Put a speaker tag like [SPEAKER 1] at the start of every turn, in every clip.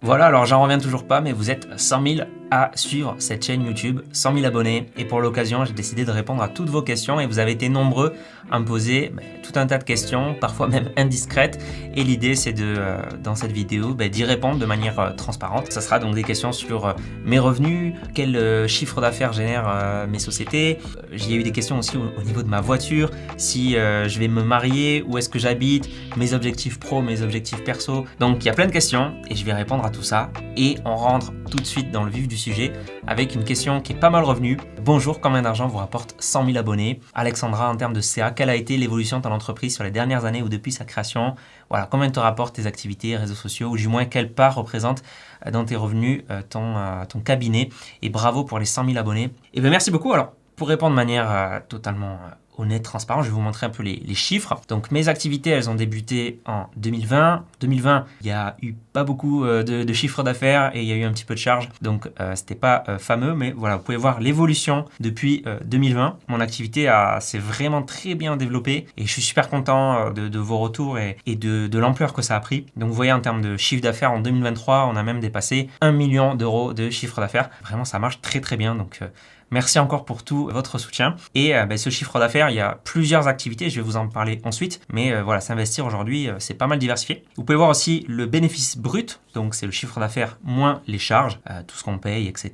[SPEAKER 1] Voilà, alors j'en reviens toujours pas, mais vous êtes 100 000 à suivre cette chaîne YouTube, 100 000 abonnés. Et pour l'occasion, j'ai décidé de répondre à toutes vos questions et vous avez été nombreux à me poser tout un tas de questions, parfois même indiscrètes. Et l'idée, c'est dans cette vidéo, d'y répondre de manière transparente. Ça sera donc des questions sur mes revenus, quel chiffre d'affaires génèrent mes sociétés. Il y a eu des questions aussi au niveau de ma voiture, si je vais me marier, où est-ce que j'habite, mes objectifs pro, mes objectifs perso. Donc il y a plein de questions et je vais répondre à tout ça. Et on rentre tout de suite dans le vif du sujet avec une question qui est pas mal revenue. Bonjour, combien d'argent vous rapporte 100 000 abonnés? Alexandra, en termes de CA, quelle a été l'évolution de ton entreprise sur les dernières années ou depuis sa création? Voilà, combien te rapportent tes activités, réseaux sociaux, ou du moins quelle part représente dans tes revenus ton cabinet? Et bravo pour les 100 000 abonnés. Et bien merci beaucoup. Alors, pour répondre de manière totalement honnête, transparent, je vais vous montrer un peu les chiffres. Donc mes activités, elles ont débuté en 2020. 2020, il y a eu pas beaucoup de chiffres d'affaires et il y a eu un petit peu de charges. Donc c'était pas fameux, mais voilà, vous pouvez voir l'évolution depuis 2020. Mon activité s'est vraiment très bien développée et je suis super content de vos retours et de l'ampleur que ça a pris. Donc vous voyez, en termes de chiffre d'affaires, en 2023, on a même dépassé 1 million d'euros de chiffre d'affaires. Vraiment, ça marche très très bien. Donc merci encore pour tout votre soutien. Et ce chiffre d'affaires, il y a plusieurs activités, je vais vous en parler ensuite. Mais voilà, s'investir aujourd'hui, c'est pas mal diversifié. Vous pouvez voir aussi le bénéfice brut, donc c'est le chiffre d'affaires moins les charges, tout ce qu'on paye, etc.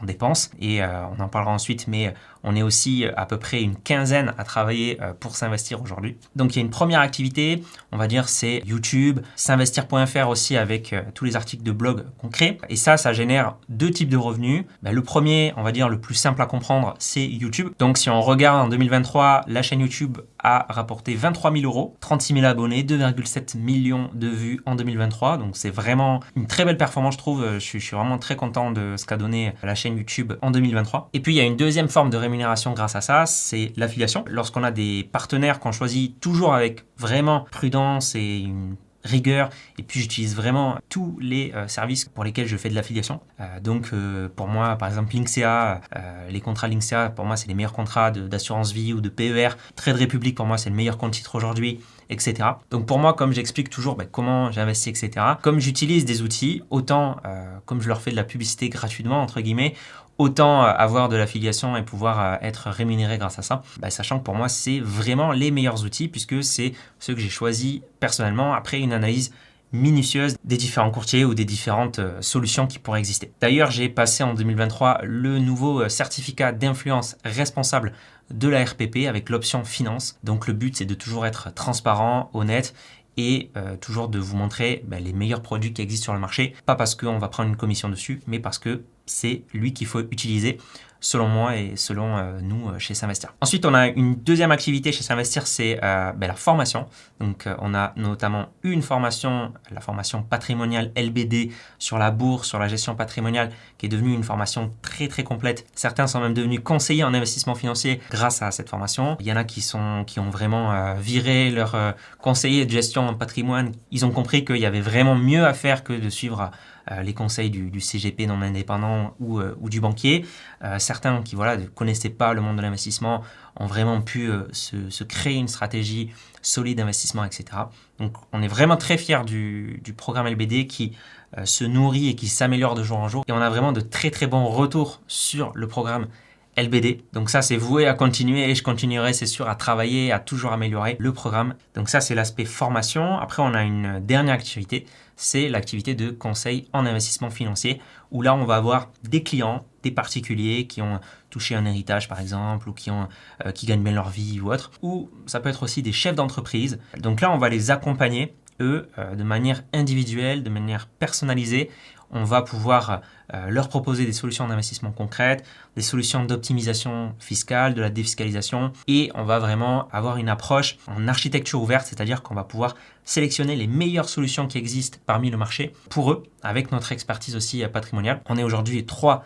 [SPEAKER 1] en dépenses. Et on en parlera ensuite, mais on est aussi à peu près une quinzaine à travailler pour s'investir aujourd'hui. Donc il y a une première activité, on va dire, c'est YouTube, s'investir.fr aussi avec tous les articles de blog qu'on crée. Et ça génère deux types de revenus. Le premier, on va dire le plus simple à comprendre, c'est YouTube. Donc si on regarde en 2023, la chaîne YouTube a rapporté 23 000 euros, 36 000 abonnés, 2,7 millions de vues en 2023. Donc c'est vraiment une très belle performance, je trouve. Je suis vraiment très content de ce qu'a donné la chaîne YouTube en 2023. Et puis il y a une deuxième forme de rémunération grâce à ça, c'est l'affiliation. Lorsqu'on a des partenaires qu'on choisit toujours avec vraiment prudence et une rigueur, et puis j'utilise vraiment tous les services pour lesquels je fais de l'affiliation. Donc pour moi, par exemple, Linksea, les contrats Linksea, pour moi, c'est les meilleurs contrats d'assurance vie ou de PER. Trade Republic, pour moi, c'est le meilleur compte titre aujourd'hui, etc. Donc pour moi, comme j'explique toujours comment j'investis, etc., comme j'utilise des outils, autant comme je leur fais de la publicité gratuitement, entre guillemets, autant avoir de l'affiliation et pouvoir être rémunéré grâce à ça, sachant que pour moi, c'est vraiment les meilleurs outils puisque c'est ceux que j'ai choisis personnellement après une analyse minutieuse des différents courtiers ou des différentes solutions qui pourraient exister. D'ailleurs, j'ai passé en 2023 le nouveau certificat d'influence responsable de la RPP avec l'option finance. Donc le but, c'est de toujours être transparent, honnête et toujours de vous montrer les meilleurs produits qui existent sur le marché. Pas parce qu'on va prendre une commission dessus, mais parce que c'est lui qu'il faut utiliser selon moi et selon nous chez S'Investir. Ensuite, on a une deuxième activité chez S'Investir, c'est la formation. Donc, on a notamment une formation, la formation patrimoniale LBD sur la bourse, sur la gestion patrimoniale, qui est devenue une formation très très complète. Certains sont même devenus conseillers en investissement financier grâce à cette formation. Il y en a qui ont vraiment viré leur conseiller de gestion en patrimoine. Ils ont compris qu'il y avait vraiment mieux à faire que de suivre les conseils du CGP non indépendant ou du banquier. Certains qui ne connaissaient pas le monde de l'investissement ont vraiment pu se créer une stratégie solide d'investissement, etc. Donc on est vraiment très fiers du programme LBD qui se nourrit et qui s'améliore de jour en jour. Et on a vraiment de très très bons retours sur le programme LBD. Donc ça, c'est voué à continuer et je continuerai, c'est sûr, à travailler, à toujours améliorer le programme. Donc ça, c'est l'aspect formation. Après, on a une dernière activité, c'est l'activité de conseil en investissement financier où là, on va avoir des clients, des particuliers qui ont touché un héritage, par exemple, ou qui gagnent bien leur vie ou autre. Ou ça peut être aussi des chefs d'entreprise. Donc là, on va les accompagner, eux, de manière individuelle, de manière personnalisée. On va pouvoir leur proposer des solutions d'investissement concrètes, des solutions d'optimisation fiscale, de la défiscalisation et on va vraiment avoir une approche en architecture ouverte, c'est-à-dire qu'on va pouvoir sélectionner les meilleures solutions qui existent parmi le marché pour eux, avec notre expertise aussi patrimoniale. On est aujourd'hui 3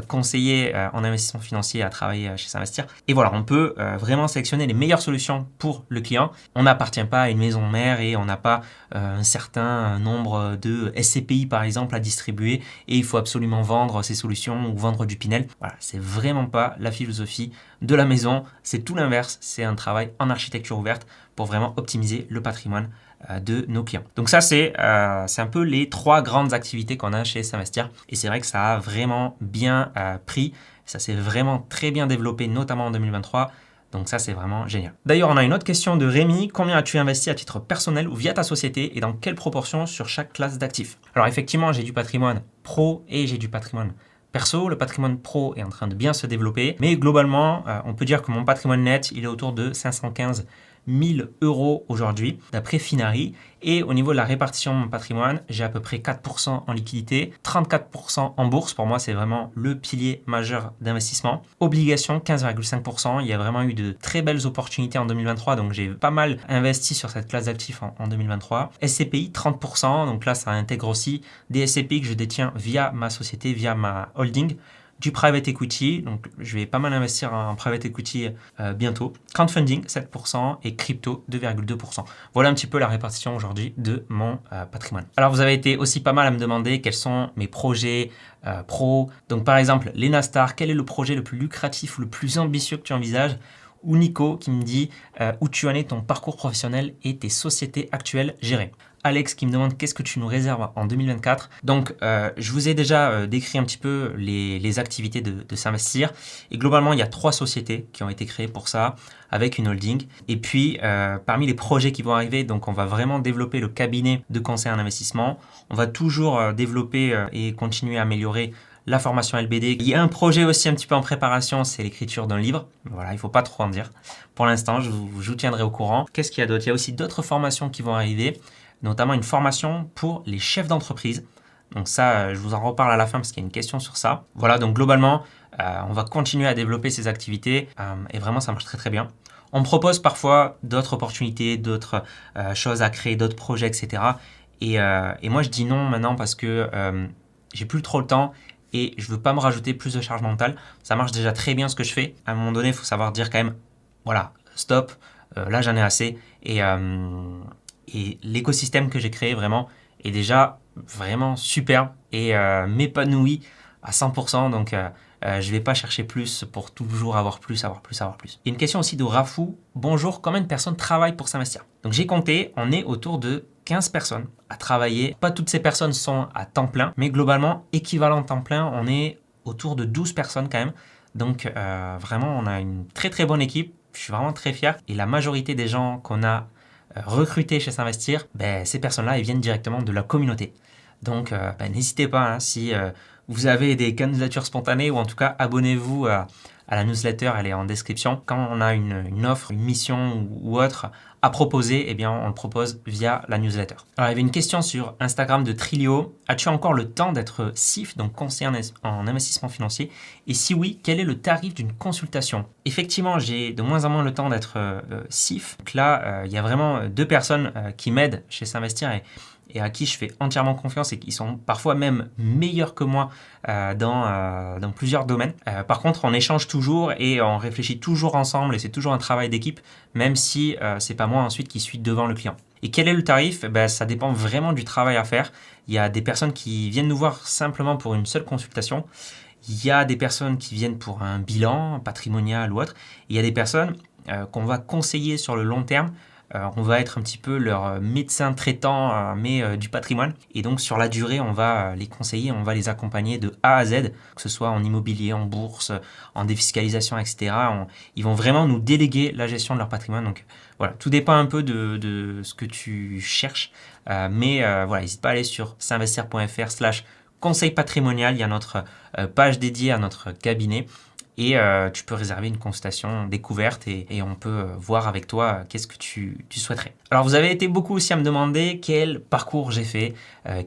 [SPEAKER 1] conseillers en investissement financier à travailler chez S'Investir. Et voilà, on peut vraiment sélectionner les meilleures solutions pour le client. On n'appartient pas à une maison mère et on n'a pas un certain nombre de SCPI par exemple à distribuer et il faut absolument vendre ces solutions ou vendre du Pinel. Voilà, c'est vraiment pas la philosophie de la maison. C'est tout l'inverse. C'est un travail en architecture ouverte pour vraiment optimiser le patrimoine de nos clients. Donc ça, c'est un peu les 3 grandes activités qu'on a chez S'Investir. Et c'est vrai que ça a vraiment bien pris. Ça s'est vraiment très bien développé, notamment en 2023. Donc ça, c'est vraiment génial. D'ailleurs, on a une autre question de Rémi. Combien as-tu investi à titre personnel ou via ta société et dans quelle proportion sur chaque classe d'actifs? Alors effectivement, j'ai du patrimoine pro et j'ai du patrimoine perso. Le patrimoine pro est en train de bien se développer. Mais globalement, on peut dire que mon patrimoine net, il est autour de 515 000 € aujourd'hui, d'après Finari. Et au niveau de la répartition de mon patrimoine, j'ai à peu près 4% en liquidité, 34% en bourse. Pour moi, c'est vraiment le pilier majeur d'investissement. Obligations, 15,5%. Il y a vraiment eu de très belles opportunités en 2023. Donc, j'ai pas mal investi sur cette classe d'actifs en 2023. SCPI, 30%. Donc là, ça intègre aussi des SCPI que je détiens via ma société, via ma holding. Du private equity, donc je vais pas mal investir en private equity bientôt. Crowdfunding, 7% et crypto, 2,2%. Voilà un petit peu la répartition aujourd'hui de mon patrimoine. Alors vous avez été aussi pas mal à me demander quels sont mes projets pro. Donc par exemple, Lena Star, quel est le projet le plus lucratif ou le plus ambitieux que tu envisages? Ou Nico qui me dit où tu en es ton parcours professionnel et tes sociétés actuelles gérées. Alex qui me demande qu'est-ce que tu nous réserves en 2024. Donc, je vous ai déjà décrit un petit peu les activités de S'Investir. Et globalement, il y a 3 sociétés qui ont été créées pour ça, avec une holding. Et puis, parmi les projets qui vont arriver, donc on va vraiment développer le cabinet de conseil en investissement. On va toujours développer et continuer à améliorer la formation LBD. Il y a un projet aussi un petit peu en préparation, c'est l'écriture d'un livre. Voilà, il ne faut pas trop en dire. Pour l'instant, je vous tiendrai au courant. Qu'est-ce qu'il y a d'autre? Il y a aussi d'autres formations qui vont arriver, notamment une formation pour les chefs d'entreprise. Donc ça, je vous en reparle à la fin parce qu'il y a une question sur ça. Voilà, donc globalement, on va continuer à développer ces activités et vraiment, ça marche très très bien. On me propose parfois d'autres opportunités, d'autres choses à créer, d'autres projets, etc. Et moi, je dis non maintenant parce que j'ai plus trop le temps et je veux pas me rajouter plus de charge mentale. Ça marche déjà très bien ce que je fais. À un moment donné, il faut savoir dire quand même, voilà, stop, là j'en ai assez. Et l'écosystème que j'ai créé vraiment est déjà vraiment superbe et m'épanouit à 100%. Donc, je ne vais pas chercher plus pour toujours avoir plus, avoir plus, avoir plus. Il y a une question aussi de Rafou. Bonjour, combien de personnes travaillent pour S'Investir? Donc, j'ai compté, on est autour de 15 personnes à travailler. Pas toutes ces personnes sont à temps plein, mais globalement, équivalent temps plein, on est autour de 12 personnes quand même. Donc, vraiment, on a une très très bonne équipe. Je suis vraiment très fier. Et la majorité des gens qu'on a recruter chez S'Investir, ces personnes-là, elles viennent directement de la communauté. Donc, n'hésitez pas, hein, si vous avez des candidatures spontanées ou en tout cas, abonnez-vous à la newsletter, elle est en description. Quand on a une offre, une mission ou autre à proposer, eh bien, on le propose via la newsletter. Alors, il y avait une question sur Instagram de Trilio. As-tu encore le temps d'être CIF, donc conseiller en investissement financier? Et si oui, quel est le tarif d'une consultation? Effectivement, j'ai de moins en moins le temps d'être CIF. Donc là, il y a vraiment 2 personnes qui m'aident chez S'Investir et à qui je fais entièrement confiance et qui sont parfois même meilleurs que moi dans plusieurs domaines. Par contre, on échange toujours et on réfléchit toujours ensemble et c'est toujours un travail d'équipe, même si c'est pas moi ensuite qui suis devant le client. Et quel est le tarif? Ça dépend vraiment du travail à faire. Il y a des personnes qui viennent nous voir simplement pour une seule consultation. Il y a des personnes qui viennent pour un bilan patrimonial ou autre. Il y a des personnes qu'on va conseiller sur le long terme. On va être un petit peu leur médecin traitant, mais du patrimoine. Et donc, sur la durée, on va les conseiller, on va les accompagner de A à Z, que ce soit en immobilier, en bourse, en défiscalisation, etc. Ils vont vraiment nous déléguer la gestion de leur patrimoine. Donc, voilà, tout dépend un peu de ce que tu cherches. Mais voilà, n'hésite pas à aller sur s'investir.fr/conseil patrimonial. Il y a notre page dédiée à notre cabinet. Et tu peux réserver une consultation découverte et on peut voir avec toi qu'est-ce que tu souhaiterais. Alors, vous avez été beaucoup aussi à me demander quel parcours j'ai fait,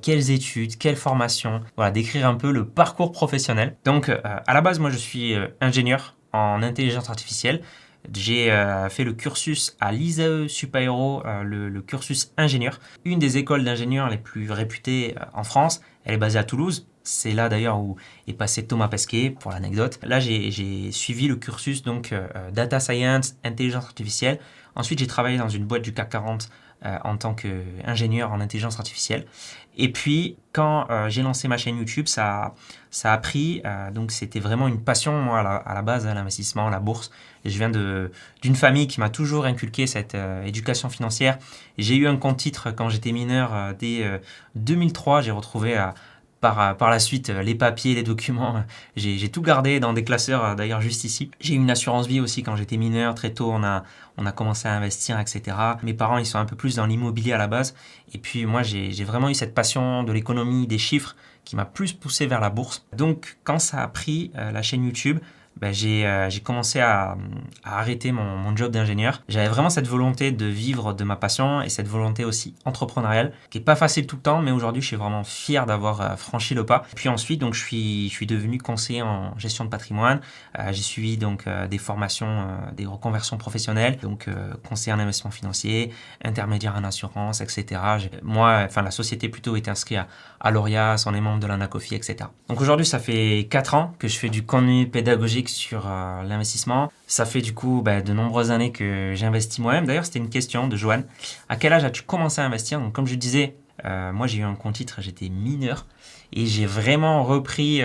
[SPEAKER 1] quelles études, quelles formations. Voilà, décrire un peu le parcours professionnel. Donc, à la base, moi, je suis ingénieur en intelligence artificielle. J'ai fait le cursus à l'ISAE Supaéro, le cursus ingénieur, une des écoles d'ingénieurs les plus réputées en France. Elle est basée à Toulouse. C'est là d'ailleurs où est passé Thomas Pesquet, pour l'anecdote. Là, j'ai suivi le cursus donc Data Science, Intelligence Artificielle. Ensuite, j'ai travaillé dans une boîte du CAC 40 en tant qu'ingénieur en intelligence artificielle. Et puis, quand j'ai lancé ma chaîne YouTube, ça a pris. Donc, c'était vraiment une passion, moi, à la base, l'investissement, la bourse. Et je viens d'une famille qui m'a toujours inculqué cette éducation financière. J'ai eu un compte titre quand j'étais mineur dès 2003. J'ai retrouvé par la suite les papiers, les documents. J'ai tout gardé dans des classeurs, d'ailleurs, juste ici. J'ai eu une assurance vie aussi quand j'étais mineur. Très tôt, on a commencé à investir, etc. Mes parents, ils sont un peu plus dans l'immobilier à la base. Et puis moi, j'ai vraiment eu cette passion de l'économie, des chiffres, qui m'a plus poussé vers la bourse. Donc, quand ça a pris la chaîne YouTube, j'ai commencé à arrêter mon job d'ingénieur. J'avais vraiment cette volonté de vivre de ma passion et cette volonté aussi entrepreneuriale, qui est pas facile tout le temps, mais aujourd'hui, je suis vraiment fier d'avoir franchi le pas. Puis ensuite, donc, je suis devenu conseiller en gestion de patrimoine. J'ai suivi donc des formations, des reconversions professionnelles, donc conseiller en investissement financier, intermédiaire en assurance, etc. La société plutôt est inscrite à l'Orias, on est membre de l'Anacofi, etc. Donc aujourd'hui, ça fait 4 ans que je fais du contenu pédagogique sur l'investissement. Ça fait du coup de nombreuses années que j'investis moi-même. D'ailleurs, c'était une question de Joanne. À quel âge as-tu commencé à investir? Donc comme je disais, moi j'ai eu un compte titre, j'étais mineur et j'ai vraiment repris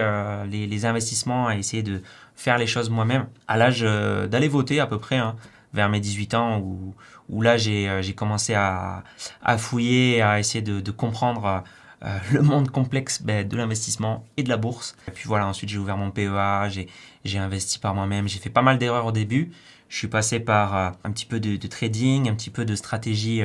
[SPEAKER 1] les investissements à essayer de faire les choses moi-même à l'âge d'aller voter à peu près, vers mes 18 ans où là j'ai commencé à fouiller, à essayer de comprendre le monde complexe de l'investissement et de la bourse. Et puis voilà, ensuite j'ai ouvert mon PEA, j'ai investi par moi-même, j'ai fait pas mal d'erreurs au début. Je suis passé par un petit peu de trading, un petit peu de stratégie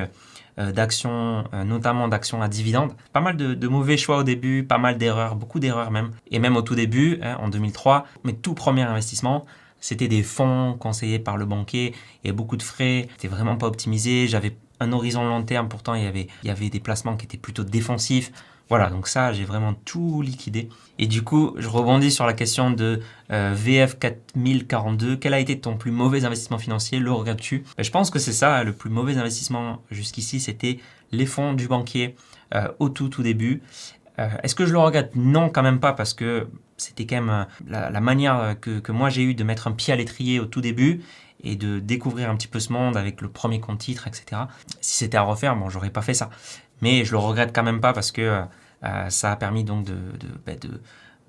[SPEAKER 1] d'actions, notamment d'actions à dividendes. Pas mal de mauvais choix au début, pas mal d'erreurs, beaucoup d'erreurs même. Et même au tout début, en 2003, mes tout premiers investissements, c'était des fonds conseillés par le banquier et beaucoup de frais. C'était vraiment pas optimisé. J'avais un horizon long terme, pourtant il y avait des placements qui étaient plutôt défensifs. Voilà, donc ça, j'ai vraiment tout liquidé. Et du coup, je rebondis sur la question de VF 4042. Quel a été ton plus mauvais investissement financier? Le regrettes-tu? Je pense que c'est ça, le plus mauvais investissement jusqu'ici, c'était les fonds du banquier au tout début. Est-ce que je le regrette? Non, quand même pas, parce que c'était quand même la manière que moi j'ai eu de mettre un pied à l'étrier au tout début et de découvrir un petit peu ce monde avec le premier compte titre, etc. Si c'était à refaire, bon, j'aurais pas fait ça. Mais je le regrette quand même pas parce que ça a permis donc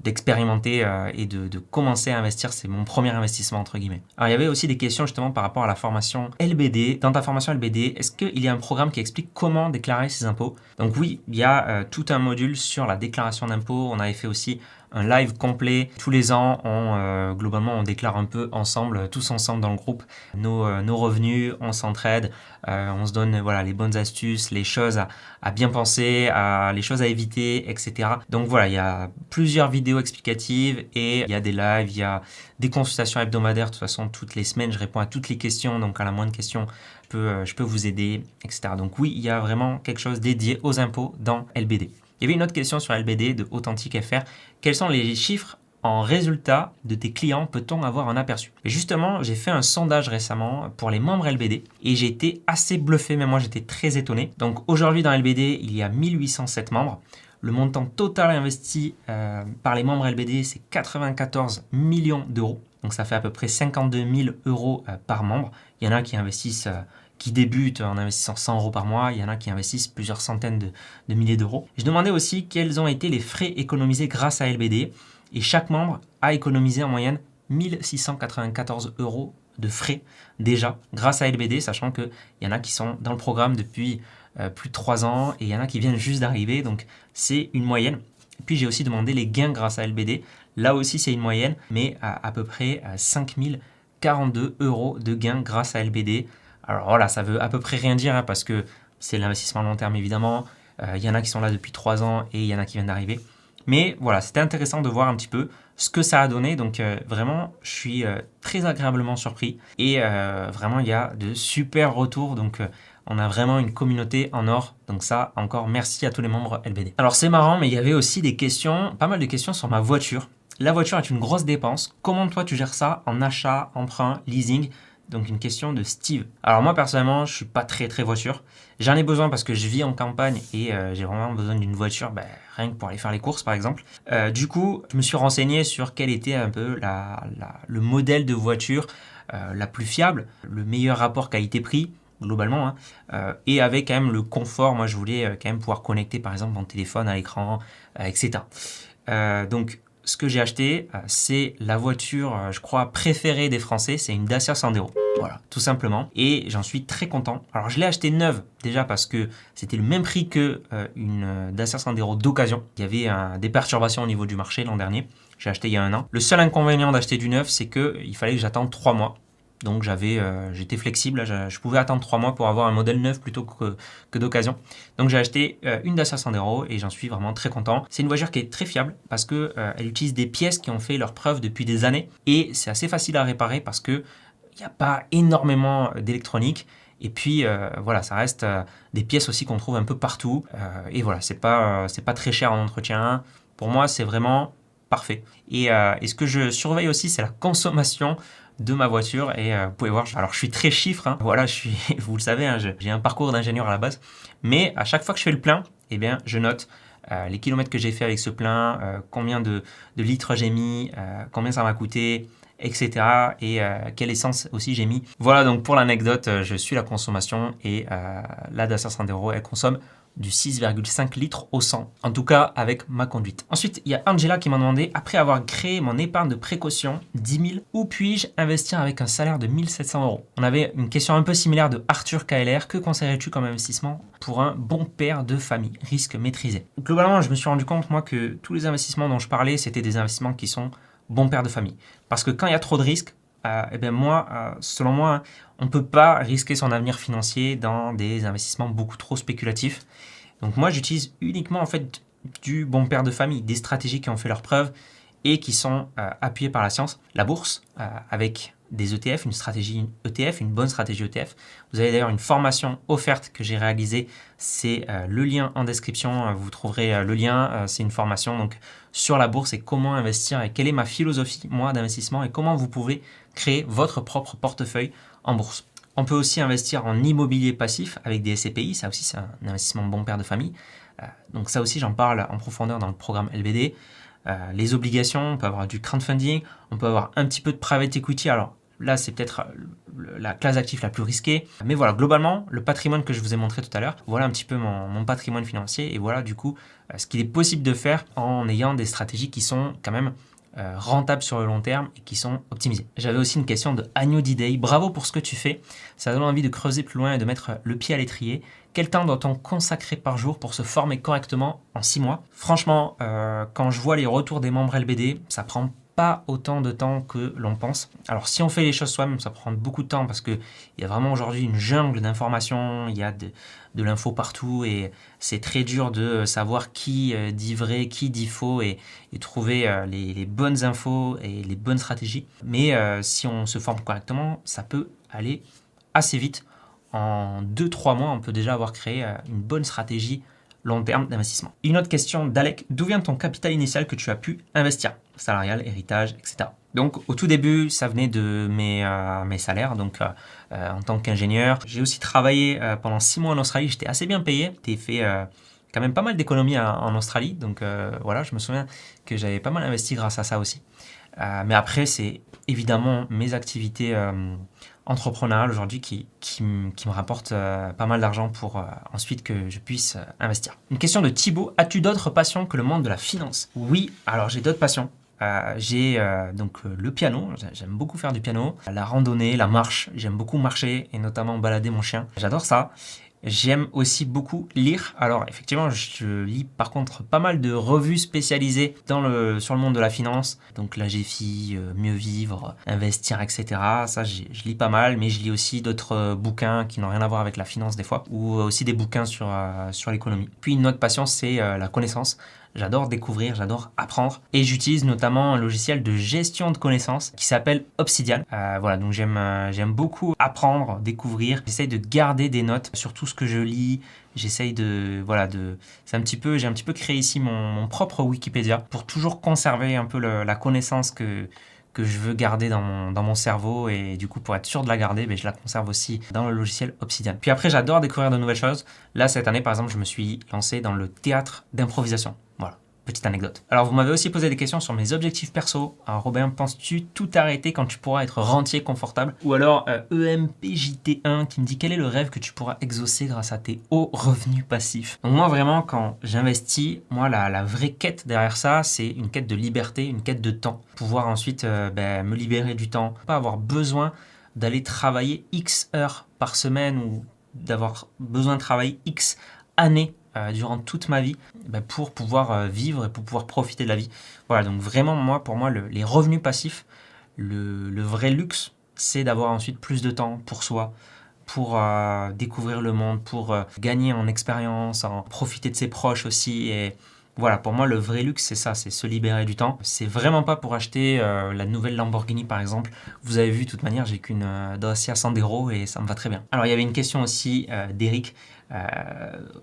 [SPEAKER 1] d'expérimenter et de commencer à investir. C'est mon premier investissement, entre guillemets. Alors, il y avait aussi des questions justement par rapport à la formation LBD. Dans ta formation LBD, est-ce qu'il y a un programme qui explique comment déclarer ses impôts? Donc oui, il y a tout un module sur la déclaration d'impôts. On avait fait aussi un live complet. Tous les ans, globalement, on déclare un peu ensemble, tous ensemble dans le groupe, nos revenus, on s'entraide, on se donne les bonnes astuces, les choses à bien penser, les choses à éviter, etc. Donc voilà, il y a plusieurs vidéos explicatives et il y a des lives, il y a des consultations hebdomadaires. De toute façon, toutes les semaines, je réponds à toutes les questions. Donc à la moindre question, je peux vous aider, etc. Donc oui, il y a vraiment quelque chose dédié aux impôts dans LBD. Il y avait une autre question sur LBD de Authentique FR. Quels sont les chiffres en résultat de tes clients? Peut-on avoir un aperçu? Et justement, j'ai fait un sondage récemment pour les membres LBD et j'ai été assez bluffé, mais moi j'étais très étonné. Donc aujourd'hui dans LBD, il y a 1807 membres. Le montant total investi par les membres LBD, c'est 94 millions d'euros. Donc ça fait à peu près 52 000 euros par membre. Il y en a qui investissent... qui débutent en investissant 100 euros par mois. Il y en a qui investissent plusieurs centaines de milliers d'euros. Je demandais aussi quels ont été les frais économisés grâce à LBD. Et chaque membre a économisé en moyenne 1694 euros de frais déjà grâce à LBD, sachant qu'il y en a qui sont dans le programme depuis plus de 3 ans et il y en a qui viennent juste d'arriver. Donc c'est une moyenne. Puis j'ai aussi demandé les gains grâce à LBD. Là aussi c'est une moyenne, mais à peu près 5042 euros de gains grâce à LBD. Alors voilà, ça veut à peu près rien dire parce que c'est l'investissement à long terme évidemment. Il y en a qui sont là depuis 3 ans et il y en a qui viennent d'arriver. Mais voilà, c'était intéressant de voir un petit peu ce que ça a donné. Donc vraiment, je suis très agréablement surpris. Et vraiment, il y a de super retours. Donc on a vraiment une communauté en or. Donc ça, encore merci à tous les membres LBD. Alors c'est marrant, mais il y avait aussi des questions, pas mal de questions sur ma voiture. La voiture est une grosse dépense. Comment toi tu gères ça en achat, emprunt, leasing? Donc une question de Steve. Alors moi personnellement, je suis pas très voiture. J'en ai besoin parce que je vis en campagne et j'ai vraiment besoin d'une voiture, rien que pour aller faire les courses par exemple. Du coup, je me suis renseigné sur quel était un peu le modèle de voiture la plus fiable, le meilleur rapport qualité-prix. globalement, hein, et avec quand même le confort. Moi, je voulais quand même pouvoir connecter, par exemple, mon téléphone à l'écran, etc. Donc, ce que j'ai acheté, c'est la voiture, je crois, préférée des Français. C'est une Dacia Sandero. Voilà, tout simplement. Et j'en suis très content. Alors, je l'ai acheté neuve, déjà parce que c'était le même prix que une Dacia Sandero d'occasion. Il y avait des perturbations au niveau du marché l'an dernier. J'ai acheté il y a 1 an. Le seul inconvénient d'acheter du neuf, c'est qu'il fallait que j'attende 3 mois. Donc j'étais flexible, je pouvais attendre 3 mois pour avoir un modèle neuf plutôt que d'occasion. Donc j'ai acheté une Dacia Sandero et j'en suis vraiment très content. C'est une voiture qui est très fiable parce que elle utilise des pièces qui ont fait leur preuve depuis des années et c'est assez facile à réparer parce que il n'y a pas énormément d'électronique. Et puis voilà, ça reste des pièces aussi qu'on trouve un peu partout. Et voilà, c'est pas très cher en entretien. Pour moi, c'est vraiment parfait. Et ce que je surveille aussi, c'est la consommation de ma voiture et vous pouvez voir, alors je suis très chiffre, hein. Voilà, vous le savez, hein, j'ai un parcours d'ingénieur à la base, mais à chaque fois que je fais le plein, eh bien, je note les kilomètres que j'ai fait avec ce plein, combien de litres j'ai mis, combien ça m'a coûté, etc. Et quelle essence aussi j'ai mis. Voilà, donc pour l'anecdote, je suis la consommation et la Dacia Sandero, elle consomme du 6,5 litres au 100, en tout cas avec ma conduite. Ensuite, il y a Angela qui m'a demandé, après avoir créé mon épargne de précaution, 10 000, où puis-je investir avec un salaire de 1 700 euros? On avait une question un peu similaire de Arthur KLR, que conseillerais-tu comme investissement pour un bon père de famille, risque maîtrisé? Globalement, je me suis rendu compte, moi, que tous les investissements dont je parlais, c'était des investissements qui sont bons pères de famille. Parce que quand il y a trop de risques, eh bien selon moi, on ne peut pas risquer son avenir financier dans des investissements beaucoup trop spéculatifs. Donc moi, j'utilise uniquement en fait du bon père de famille, des stratégies qui ont fait leurs preuves et qui sont appuyées par la science. La bourse, avec des ETF, une stratégie ETF, une bonne stratégie ETF. Vous avez d'ailleurs une formation offerte que j'ai réalisée. C'est le lien en description. Vous trouverez le lien. C'est une formation donc sur la bourse et comment investir et quelle est ma philosophie, moi, d'investissement et comment vous pouvez créer votre propre portefeuille en bourse. On peut aussi investir en immobilier passif avec des SCPI. Ça aussi, c'est un investissement bon père de famille. Donc ça aussi, j'en parle en profondeur dans le programme LBD. Les obligations, on peut avoir du crowdfunding, on peut avoir un petit peu de private equity. Alors là, c'est peut-être la classe d'actifs la plus risquée. Mais voilà, globalement, le patrimoine que je vous ai montré tout à l'heure, voilà un petit peu mon patrimoine financier. Et voilà du coup ce qu'il est possible de faire en ayant des stratégies qui sont quand même rentables sur le long terme et qui sont optimisées. J'avais aussi une question de Agnew D-Day. Bravo pour ce que tu fais. Ça donne envie de creuser plus loin et de mettre le pied à l'étrier. Quel temps doit-on consacrer par jour pour se former correctement en 6 mois? Franchement, quand je vois les retours des membres LBD, ça prend pas autant de temps que l'on pense. Alors si on fait les choses soi-même, ça prend beaucoup de temps parce qu'il y a vraiment aujourd'hui une jungle d'informations, il y a de l'info partout et c'est très dur de savoir qui dit vrai, qui dit faux et trouver les bonnes infos et les bonnes stratégies. Mais si on se forme correctement, ça peut aller assez vite. En 2-3 mois, on peut déjà avoir créé une bonne stratégie long terme d'investissement. Une autre question d'Alec, d'où vient ton capital initial que tu as pu investir? Salarial, héritage, etc. Donc au tout début, ça venait de mes salaires, donc en tant qu'ingénieur. J'ai aussi travaillé pendant 6 mois en Australie, j'étais assez bien payé. J'ai fait quand même pas mal d'économies en Australie, donc voilà, je me souviens que j'avais pas mal investi grâce à ça aussi. Mais après, c'est évidemment mes activités entrepreneuriales aujourd'hui qui me rapportent pas mal d'argent pour ensuite que je puisse investir. Une question de Thibaut, as-tu d'autres passions que le monde de la finance? Oui, alors j'ai d'autres passions. J'ai donc le piano, j'aime beaucoup faire du piano, la randonnée, la marche, j'aime beaucoup marcher et notamment balader mon chien, j'adore ça. J'aime aussi beaucoup lire. Alors effectivement, je lis par contre pas mal de revues spécialisées sur le monde de la finance. Donc la GFI, Mieux Vivre, Investir, etc. Ça, je lis pas mal, mais je lis aussi d'autres bouquins qui n'ont rien à voir avec la finance des fois, ou aussi des bouquins sur l'économie. Puis une autre passion, c'est la connaissance. J'adore découvrir, j'adore apprendre et j'utilise notamment un logiciel de gestion de connaissances qui s'appelle Obsidian. Voilà, donc j'aime beaucoup apprendre, découvrir. J'essaye de garder des notes sur tout ce que je lis. J'essaye j'ai un petit peu créé ici mon propre Wikipédia pour toujours conserver un peu la connaissance que je veux garder dans mon cerveau et du coup pour être sûr de la garder, je la conserve aussi dans le logiciel Obsidian. Puis après j'adore découvrir de nouvelles choses. Là cette année par exemple je me suis lancé dans le théâtre d'improvisation. Voilà. Petite anecdote. Alors, vous m'avez aussi posé des questions sur mes objectifs perso. Alors, Robin, penses-tu tout arrêter quand tu pourras être rentier confortable? Ou alors, EMPJT1 qui me dit quel est le rêve que tu pourras exaucer grâce à tes hauts revenus passifs? Donc, moi, vraiment, quand j'investis, moi, la vraie quête derrière ça, c'est une quête de liberté, une quête de temps. Pouvoir ensuite me libérer du temps. Pas avoir besoin d'aller travailler X heures par semaine ou d'avoir besoin de travailler X années durant toute ma vie pour pouvoir vivre et pour pouvoir profiter de la vie. Voilà, donc vraiment, pour moi, les revenus passifs, le vrai luxe, c'est d'avoir ensuite plus de temps pour soi, pour découvrir le monde, pour gagner en expérience, en profiter de ses proches aussi. Et voilà, pour moi, le vrai luxe, c'est ça, c'est se libérer du temps. C'est vraiment pas pour acheter la nouvelle Lamborghini, par exemple. Vous avez vu, de toute manière, j'ai qu'une Dacia Sandero et ça me va très bien. Alors, il y avait une question aussi d'Eric.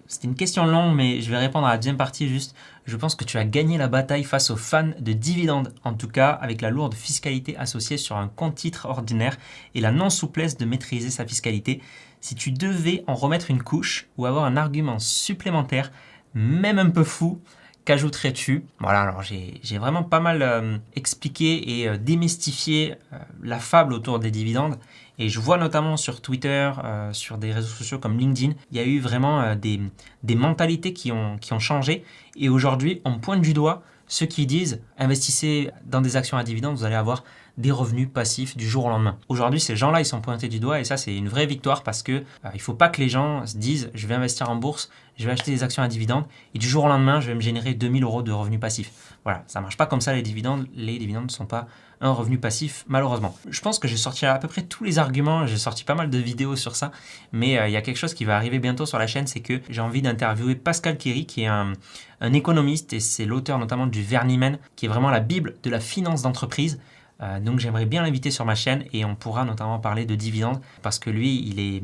[SPEAKER 1] C'était une question longue, mais je vais répondre à la deuxième partie juste. Je pense que tu as gagné la bataille face aux fans de dividendes, en tout cas avec la lourde fiscalité associée sur un compte titre ordinaire et la non-souplesse de maîtriser sa fiscalité. Si tu devais en remettre une couche ou avoir un argument supplémentaire, même un peu fou, qu'ajouterais-tu? Voilà, alors j'ai vraiment pas mal expliqué et démystifié la fable autour des dividendes. Et je vois notamment sur Twitter, sur des réseaux sociaux comme LinkedIn, il y a eu vraiment des mentalités qui ont changé. Et aujourd'hui, on pointe du doigt ceux qui disent investissez dans des actions à dividendes, vous allez avoir des revenus passifs du jour au lendemain. Aujourd'hui, ces gens-là, ils sont pointés du doigt et ça, c'est une vraie victoire parce que il ne faut pas que les gens se disent je vais investir en bourse, je vais acheter des actions à dividendes et du jour au lendemain, je vais me générer 2000 euros de revenus passifs. Voilà, ça ne marche pas comme ça les dividendes. Les dividendes ne sont pas un revenu passif, malheureusement. Je pense que j'ai sorti à peu près tous les arguments, j'ai sorti pas mal de vidéos sur ça, mais il y a quelque chose qui va arriver bientôt sur la chaîne, c'est que j'ai envie d'interviewer Pascal Kéry, qui est un économiste et c'est l'auteur notamment du Vernimen, qui est vraiment la bible de la finance d'entreprise. Donc j'aimerais bien l'inviter sur ma chaîne et on pourra notamment parler de dividendes parce que lui,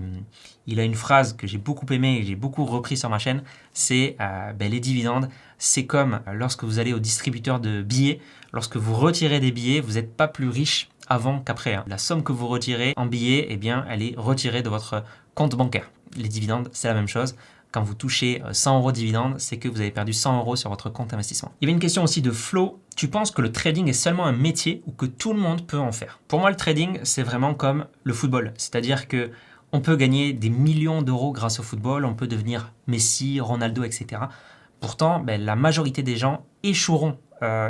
[SPEAKER 1] il a une phrase que j'ai beaucoup aimée et j'ai beaucoup repris sur ma chaîne, c'est les dividendes, c'est comme lorsque vous allez au distributeur de billets, lorsque vous retirez des billets, vous n'êtes pas plus riche avant qu'après. La somme que vous retirez en billets, eh bien, elle est retirée de votre compte bancaire. Les dividendes, c'est la même chose. Quand vous touchez 100 euros de dividendes, c'est que vous avez perdu 100 euros sur votre compte investissement. Il y avait une question aussi de Flo. Tu penses que le trading est seulement un métier ou que tout le monde peut en faire? Pour moi, le trading, c'est vraiment comme le football. C'est-à-dire que on peut gagner des millions d'euros grâce au football, on peut devenir Messi, Ronaldo, etc. Pourtant, la majorité des gens échoueront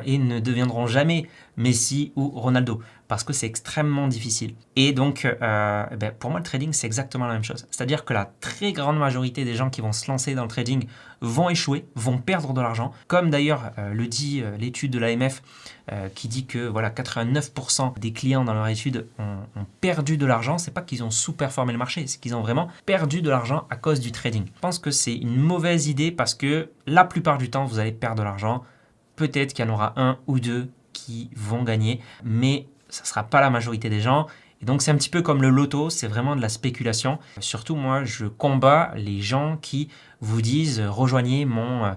[SPEAKER 1] et ne deviendront jamais Messi ou Ronaldo parce que c'est extrêmement difficile. Et donc, pour moi, le trading, c'est exactement la même chose. C'est-à-dire que la très grande majorité des gens qui vont se lancer dans le trading vont échouer, vont perdre de l'argent. Comme d'ailleurs le dit l'étude de l'AMF qui dit que voilà, 89% des clients dans leur étude ont perdu de l'argent. C'est pas qu'ils ont sous-performé le marché, c'est qu'ils ont vraiment perdu de l'argent à cause du trading. Je pense que c'est une mauvaise idée parce que la plupart du temps, vous allez perdre de l'argent. Peut-être qu'il y en aura un ou deux qui vont gagner, mais ça ne sera pas la majorité des gens. Et donc, c'est un petit peu comme le loto, c'est vraiment de la spéculation. Surtout, moi, je combats les gens qui vous disent rejoignez mon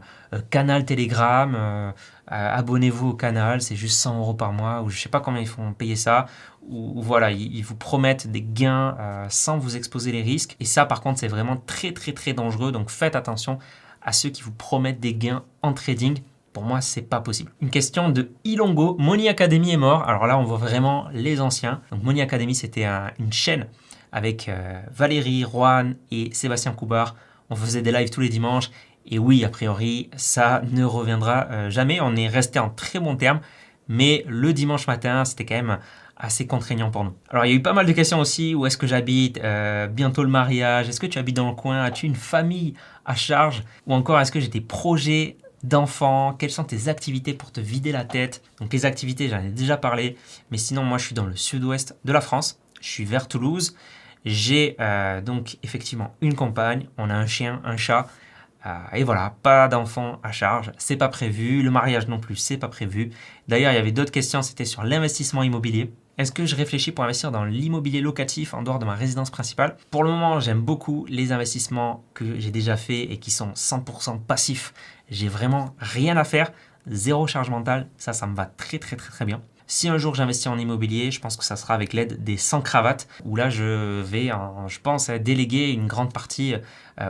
[SPEAKER 1] canal Telegram, abonnez-vous au canal, c'est juste 100 euros par mois, ou je ne sais pas combien ils font payer ça, ou voilà, ils vous promettent des gains sans vous exposer les risques. Et ça, par contre, c'est vraiment très, très, très dangereux. Donc, faites attention à ceux qui vous promettent des gains en trading. Pour moi, c'est pas possible. Une question de Ilongo. Money Academy est mort. Alors là, on voit vraiment les anciens. Donc Money Academy, c'était une chaîne avec Valérie, Juan et Sébastien Coubard. On faisait des lives tous les dimanches. Et oui, a priori, ça ne reviendra jamais. On est resté en très bons termes. Mais le dimanche matin, c'était quand même assez contraignant pour nous. Alors, il y a eu pas mal de questions aussi. Où est-ce que j'habite? Bientôt le mariage. Est-ce que tu habites dans le coin? As-tu une famille à charge? Ou encore, est-ce que j'ai des projets d'enfants? Quelles sont tes activités pour te vider la tête? Donc les activités, j'en ai déjà parlé, mais sinon moi je suis dans le sud-ouest de la France, je suis vers Toulouse, j'ai donc effectivement une compagne, on a un chien, un chat, et voilà, pas d'enfants à charge, c'est pas prévu, le mariage non plus, c'est pas prévu. D'ailleurs il y avait d'autres questions, c'était sur l'investissement immobilier. Est-ce que je réfléchis pour investir dans l'immobilier locatif en dehors de ma résidence principale? Pour le moment, j'aime beaucoup les investissements que j'ai déjà faits et qui sont 100% passifs. J'ai vraiment rien à faire, zéro charge mentale, ça me va très très très très bien. Si un jour j'investis en immobilier, je pense que ça sera avec l'aide des 100 cravates, où là je vais, je pense, déléguer une grande partie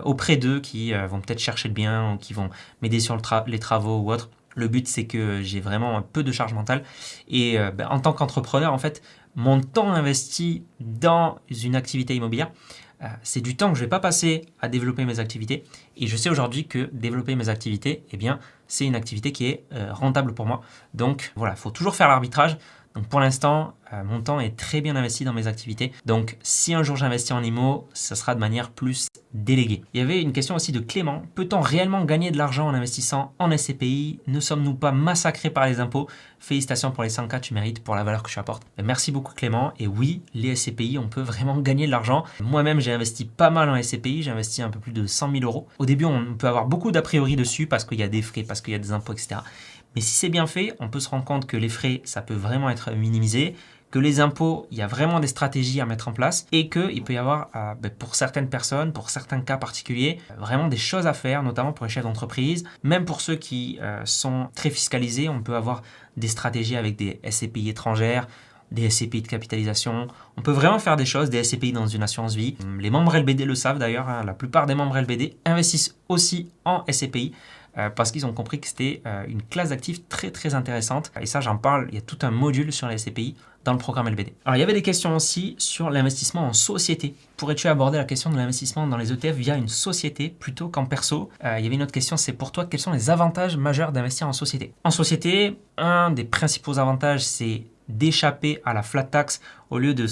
[SPEAKER 1] auprès d'eux qui vont peut-être chercher le bien ou qui vont m'aider sur les travaux ou autre. Le but, c'est que j'ai vraiment peu de charge mentale. Et en tant qu'entrepreneur, en fait, mon temps investi dans une activité immobilière, c'est du temps que je ne vais pas passer à développer mes activités. Et je sais aujourd'hui que développer mes activités, eh bien, c'est une activité qui est rentable pour moi. Donc voilà, il faut toujours faire l'arbitrage. Donc pour l'instant, mon temps est très bien investi dans mes activités. Donc si un jour j'investis en IMO, ça sera de manière plus déléguée. Il y avait une question aussi de Clément. Peut-on réellement gagner de l'argent en investissant en SCPI? Ne sommes-nous pas massacrés par les impôts? Félicitations pour les 100K, tu mérites pour la valeur que tu apportes. Merci beaucoup Clément. Et oui, les SCPI, on peut vraiment gagner de l'argent. Moi-même, j'ai investi pas mal en SCPI. J'ai investi un peu plus de 100 000 euros. Au début, on peut avoir beaucoup d'a priori dessus parce qu'il y a des frais, parce qu'il y a des impôts, etc. Mais si c'est bien fait, on peut se rendre compte que les frais, ça peut vraiment être minimisé, que les impôts, il y a vraiment des stratégies à mettre en place et qu'il peut y avoir, pour certaines personnes, pour certains cas particuliers, vraiment des choses à faire, notamment pour les chefs d'entreprise. Même pour ceux qui sont très fiscalisés, on peut avoir des stratégies avec des SCPI étrangères, des SCPI de capitalisation. On peut vraiment faire des choses, des SCPI dans une assurance vie. Les membres LBD le savent d'ailleurs, hein, la plupart des membres LBD investissent aussi en SCPI. Parce qu'ils ont compris que c'était une classe d'actifs très très intéressante. Et ça, j'en parle, il y a tout un module sur les SCPI dans le programme LBD. Alors, il y avait des questions aussi sur l'investissement en société. Pourrais-tu aborder la question de l'investissement dans les ETF via une société plutôt qu'en perso? Il y avait une autre question, c'est pour toi, quels sont les avantages majeurs d'investir en société? En société, un des principaux avantages, c'est d'échapper à la flat tax. Au lieu de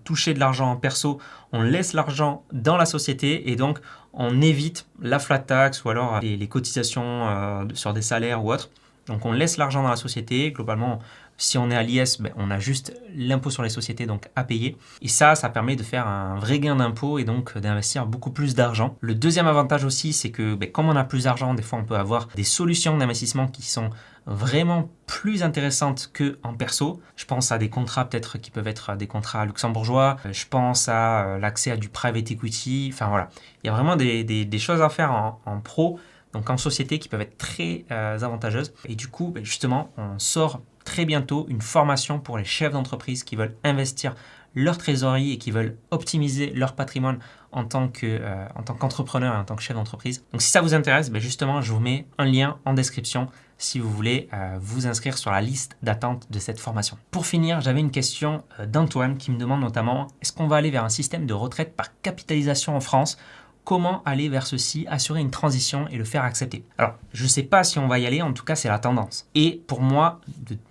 [SPEAKER 1] toucher de l'argent en perso, on laisse l'argent dans la société et donc on évite la flat tax ou alors les cotisations sur des salaires ou autres. Donc on laisse l'argent dans la société. Globalement, si on est à l'IS, on a juste l'impôt sur les sociétés donc à payer. Et ça permet de faire un vrai gain d'impôt et donc d'investir beaucoup plus d'argent. Le deuxième avantage aussi, c'est que comme on a plus d'argent, des fois on peut avoir des solutions d'investissement qui sont vraiment plus intéressantes qu'en perso. Je pense à des contrats peut-être qui peuvent être des contrats luxembourgeois. Je pense à l'accès à du private equity. Enfin voilà, il y a vraiment des choses à faire en pro, donc en société, qui peuvent être très avantageuses. Et du coup, justement, on sort très bientôt une formation pour les chefs d'entreprise qui veulent investir leur trésorerie et qui veulent optimiser leur patrimoine en tant qu'entrepreneur et en tant que chef d'entreprise. Donc si ça vous intéresse, justement, je vous mets un lien en description si vous voulez vous inscrire sur la liste d'attente de cette formation. Pour finir, j'avais une question d'Antoine qui me demande notamment, est-ce qu'on va aller vers un système de retraite par capitalisation en France? Comment aller vers ceci, assurer une transition et le faire accepter? Alors, je ne sais pas si on va y aller, en tout cas, c'est la tendance. Et pour moi,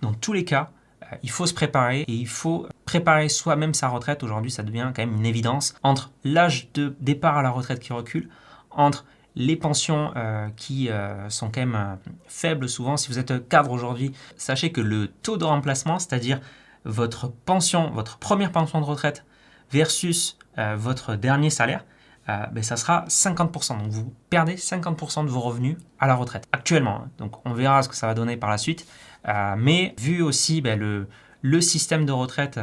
[SPEAKER 1] dans tous les cas, il faut se préparer et il faut préparer soi-même sa retraite. Aujourd'hui, ça devient quand même une évidence entre l'âge de départ à la retraite qui recule, entre les pensions qui sont quand même faibles souvent. Si vous êtes cadre aujourd'hui, sachez que le taux de remplacement, c'est-à-dire votre pension, votre première pension de retraite versus votre dernier salaire, ça sera 50%. Donc vous perdez 50% de vos revenus à la retraite actuellement. Donc on verra ce que ça va donner par la suite. Mais vu aussi le système de retraite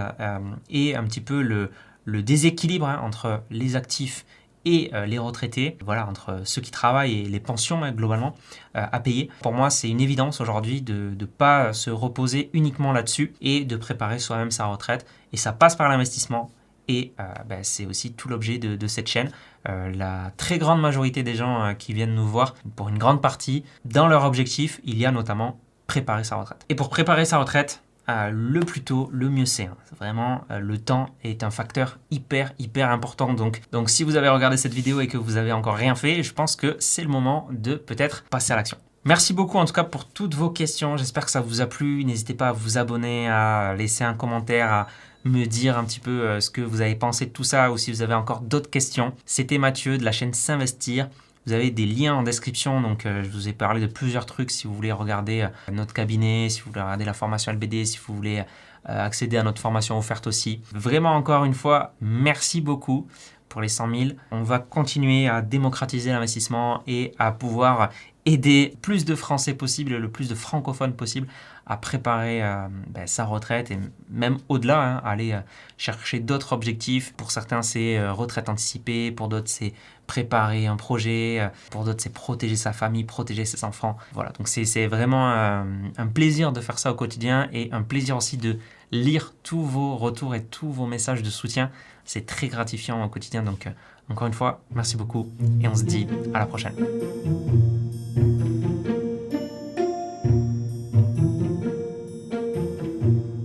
[SPEAKER 1] et un petit peu le déséquilibre entre les actifs et les retraités, voilà, entre ceux qui travaillent et les pensions globalement à payer. Pour moi, c'est une évidence aujourd'hui de ne pas se reposer uniquement là-dessus et de préparer soi-même sa retraite. Et ça passe par l'investissement. Et c'est aussi tout l'objet de cette chaîne. La très grande majorité des gens qui viennent nous voir, pour une grande partie, dans leur objectif, il y a notamment préparer sa retraite. Et pour préparer sa retraite, le plus tôt, le mieux c'est. Vraiment, le temps est un facteur hyper important. Donc si vous avez regardé cette vidéo et que vous n'avez encore rien fait, je pense que c'est le moment de peut-être passer à l'action. Merci beaucoup en tout cas pour toutes vos questions. J'espère que ça vous a plu. N'hésitez pas à vous abonner, à laisser un commentaire, à me dire un petit peu ce que vous avez pensé de tout ça ou si vous avez encore d'autres questions. C'était Mathieu de la chaîne S'Investir. Vous avez des liens en description, donc je vous ai parlé de plusieurs trucs si vous voulez regarder notre cabinet, si vous voulez regarder la formation LBD, si vous voulez accéder à notre formation offerte aussi. Vraiment encore une fois, merci beaucoup pour les 100 000. On va continuer à démocratiser l'investissement et à pouvoir aider plus de Français possible, le plus de francophones possible à préparer sa retraite et même au-delà, aller chercher d'autres objectifs. Pour certains, c'est retraite anticipée, pour d'autres, c'est préparer un projet, pour d'autres, c'est protéger sa famille, protéger ses enfants. Voilà, donc c'est vraiment un plaisir de faire ça au quotidien et un plaisir aussi de lire tous vos retours et tous vos messages de soutien. C'est très gratifiant au quotidien, donc encore une fois, merci beaucoup et on se dit à la prochaine.